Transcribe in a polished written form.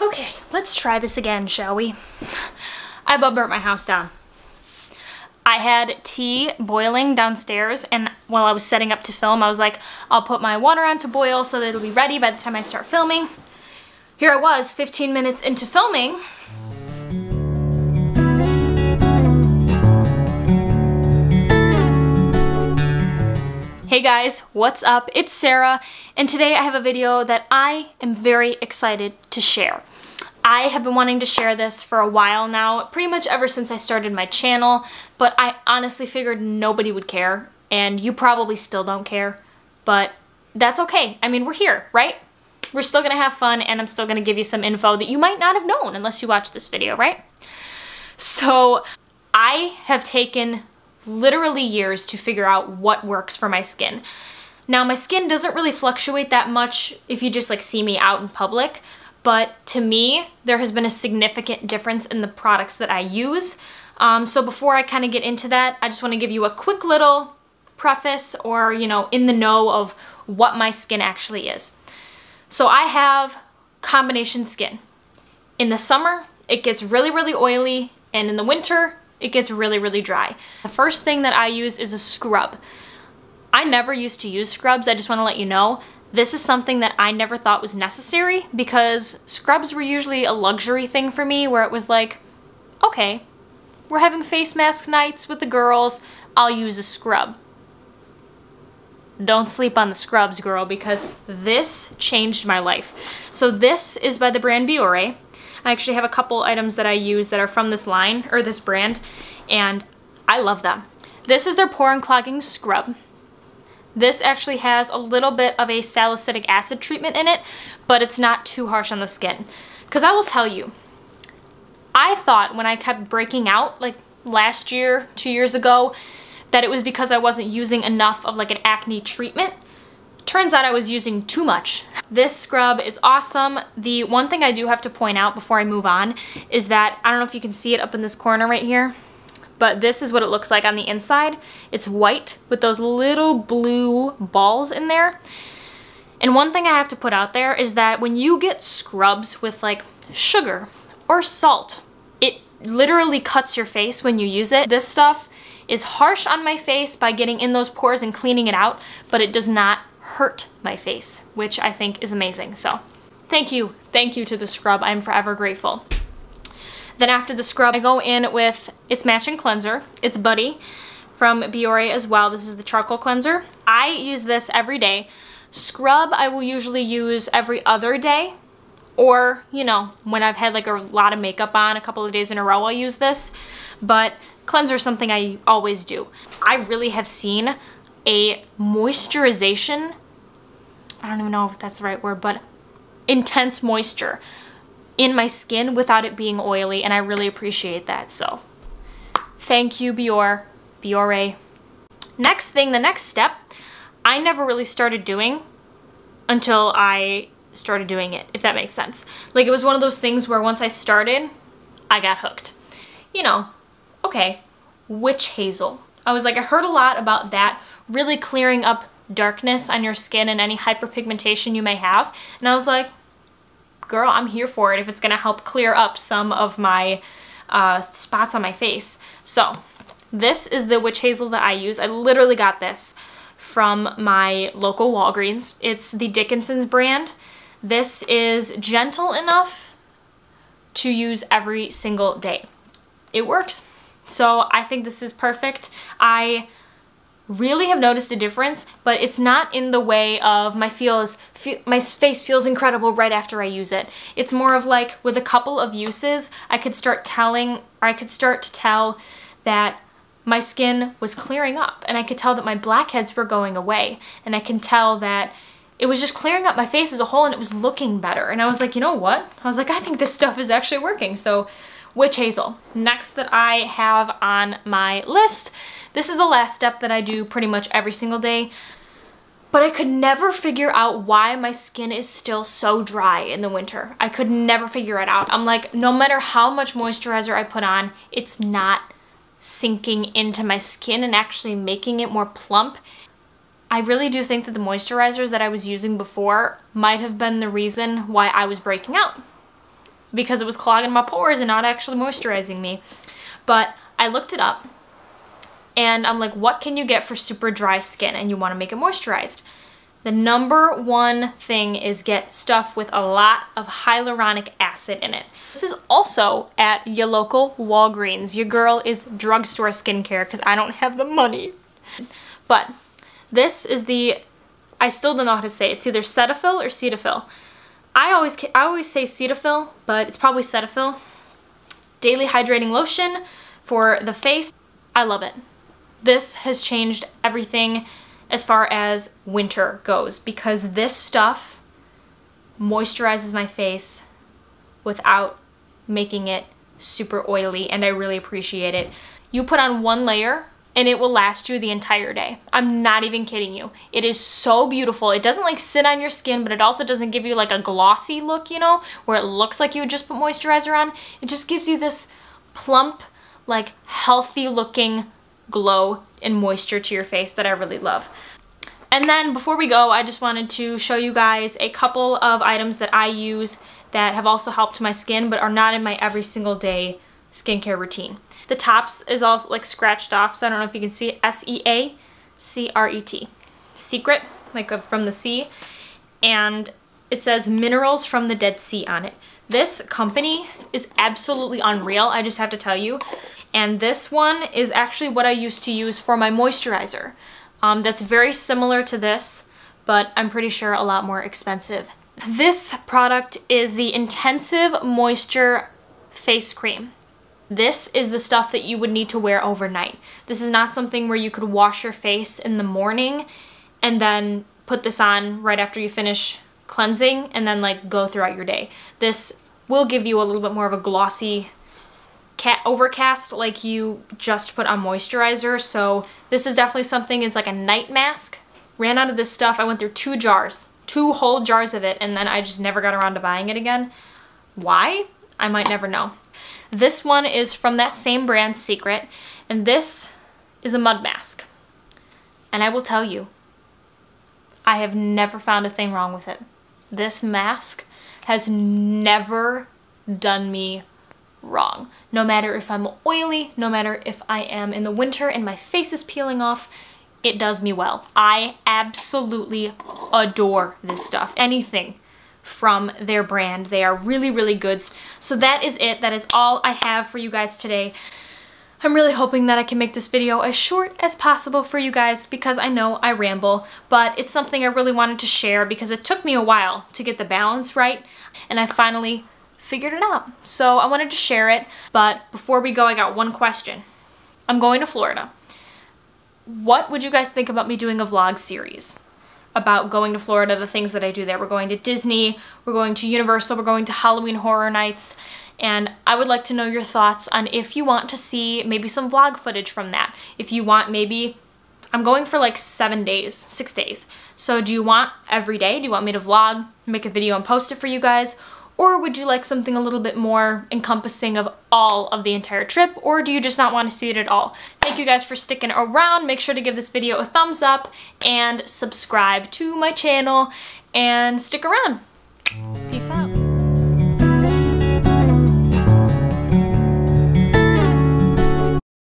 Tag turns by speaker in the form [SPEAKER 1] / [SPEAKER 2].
[SPEAKER 1] Okay, let's try this again, shall we? I about burnt my house down. I had tea boiling downstairs, and while I was setting up to film, I was like, I'll put my water on to boil so that it'll be ready by the time I start filming. Here I was, 15 minutes into filming. Hey guys, what's up? It's Sarah, and today I have a video that I am very excited to share. I have been wanting to share this for a while now, pretty much ever since I started my channel, but I honestly figured nobody would care, and you probably still don't care, but that's okay. I mean, we're here, right? We're still gonna have fun, and I'm still gonna give you some info that you might not have known unless you watch this video, right? So I have taken literally years to figure out what works for my skin. Now, my skin doesn't really fluctuate that much if you just like see me out in public, but to me, there has been a significant difference in the products that I use. So before I kind of get into that, I just want to give you a quick little preface or, you know, in the know of what my skin actually is. So I have combination skin. In the summer, it gets really, really oily, and in the winter, it gets really, really dry. The first thing that I use is a scrub. I never used to use scrubs, I just want to let you know. This is something that I never thought was necessary because scrubs were usually a luxury thing for me where it was like, okay, we're having face mask nights with the girls, I'll use a scrub. Don't sleep on the scrubs, girl, because this changed my life. So this is by the brand Biore. I actually have a couple items that I use that are from this line, or this brand, and I love them. This is their pore unclogging scrub. This actually has a little bit of a salicylic acid treatment in it, but it's not too harsh on the skin. Because I will tell you, I thought when I kept breaking out, like last year, 2 years ago, that it was because I wasn't using enough of like an acne treatment. Turns out I was using too much. This scrub is awesome. The one thing I do have to point out before I move on is that, I don't know if you can see it up in this corner right here, but this is what it looks like on the inside. It's white with those little blue balls in there. And one thing I have to put out there is that when you get scrubs with like sugar or salt, it literally cuts your face when you use it. This stuff is harsh on my face by getting in those pores and cleaning it out, but it does not hurt my face, which I think is amazing. So thank you to the scrub. I'm forever grateful. Then after the scrub, I go in with its matching cleanser. It's Buddy from Biore as well. This is the charcoal cleanser. I use this every day. Scrub I will usually use every other day, or, you know, when I've had like a lot of makeup on, a couple of days in a row I'll use this. But cleanser is something I always do. I really have seen a moisturization, I don't even know if that's the right word, but intense moisture in my skin without it being oily, and I really appreciate that. So thank you, Biore. Next thing, the next step, I never really started doing until I started doing it, if that makes sense. Like, it was one of those things where once I started, I got hooked. You know, okay, witch hazel. I was like, I heard a lot about that really clearing up darkness on your skin and any hyperpigmentation you may have. And I was like, girl, I'm here for it if it's gonna help clear up some of my spots on my face. So this is the witch hazel that I use. I literally got this from my local Walgreens. It's the Dickinson's brand. This is gentle enough to use every single day. It works. So I think this is perfect. I really have noticed a difference, but it's not in the way of my face feels incredible right after I use it. It's more of like with a couple of uses, I could start to tell that my skin was clearing up, and I could tell that my blackheads were going away, and I can tell that it was just clearing up my face as a whole, and it was looking better. And I was like, you know what? I was like, I think this stuff is actually working. So witch hazel. Next that I have on my list, this is the last step that I do pretty much every single day, but I could never figure out why my skin is still so dry in the winter. I could never figure it out. I'm like, no matter how much moisturizer I put on, it's not sinking into my skin and actually making it more plump. I really do think that the moisturizers that I was using before might have been the reason why I was breaking out. because it was clogging my pores and not actually moisturizing me. But I looked it up and I'm like, what can you get for super dry skin and you want to make it moisturized? The number one thing is get stuff with a lot of hyaluronic acid in it. This is also at your local Walgreens. Your girl is drugstore skincare because I don't have the money. But this is the, I still don't know how to say it. It's either Cetaphil or Cetaphil. I always say Cetaphil, but it's probably Cetaphil. Daily hydrating lotion for the face. I love it. This has changed everything as far as winter goes because this stuff moisturizes my face without making it super oily, and I really appreciate it. You put on one layer and it will last you the entire day. I'm not even kidding you. It is so beautiful. It doesn't like sit on your skin, but it also doesn't give you like a glossy look, you know, where it looks like you would just put moisturizer on. It just gives you this plump, like healthy looking glow and moisture to your face that I really love. And then before we go, I just wanted to show you guys a couple of items that I use that have also helped my skin but are not in my every single day skincare routine. The tops is also like scratched off, so I don't know if you can see it. SEACRET. Secret, like from the sea. And it says minerals from the Dead Sea on it. This company is absolutely unreal, I just have to tell you. And this one is actually what I used to use for my moisturizer. That's very similar to this, but I'm pretty sure a lot more expensive. This product is the Intensive Moisture Face Cream. This is the stuff that you would need to wear overnight. This is not something where you could wash your face in the morning and then put this on right after you finish cleansing and then like go throughout your day. This will give you a little bit more of a glossy overcast like you just put on moisturizer. So this is definitely something, it's like a night mask. Ran out of this stuff. I went through 2 whole jars of it, and then I just never got around to buying it again. Why? I might never know. This one is from that same brand, Secret, and this is a mud mask. And I will tell you, I have never found a thing wrong with it. This mask has never done me wrong. No matter if I'm oily, no matter if I am in the winter and my face is peeling off, it does me well. I absolutely adore this stuff. Anything from their brand. They are really, really good. So that is it. That is all I have for you guys today. I'm really hoping that I can make this video as short as possible for you guys because I know I ramble, but it's something I really wanted to share because it took me a while to get the balance right, and I finally figured it out. So I wanted to share it, but before we go, I got one question. I'm going to Florida. What would you guys think about me doing a vlog series about going to Florida, the things that I do there? We're going to Disney, we're going to Universal, we're going to Halloween Horror Nights, and I would like to know your thoughts on if you want to see maybe some vlog footage from that. If you want maybe, I'm going for like 6 days. So do you want every day? Do you want me to vlog, make a video and post it for you guys? Or would you like something a little bit more encompassing of all of the entire trip? Or do you just not want to see it at all? Thank you guys for sticking around. Make sure to give this video a thumbs up and subscribe to my channel and stick around.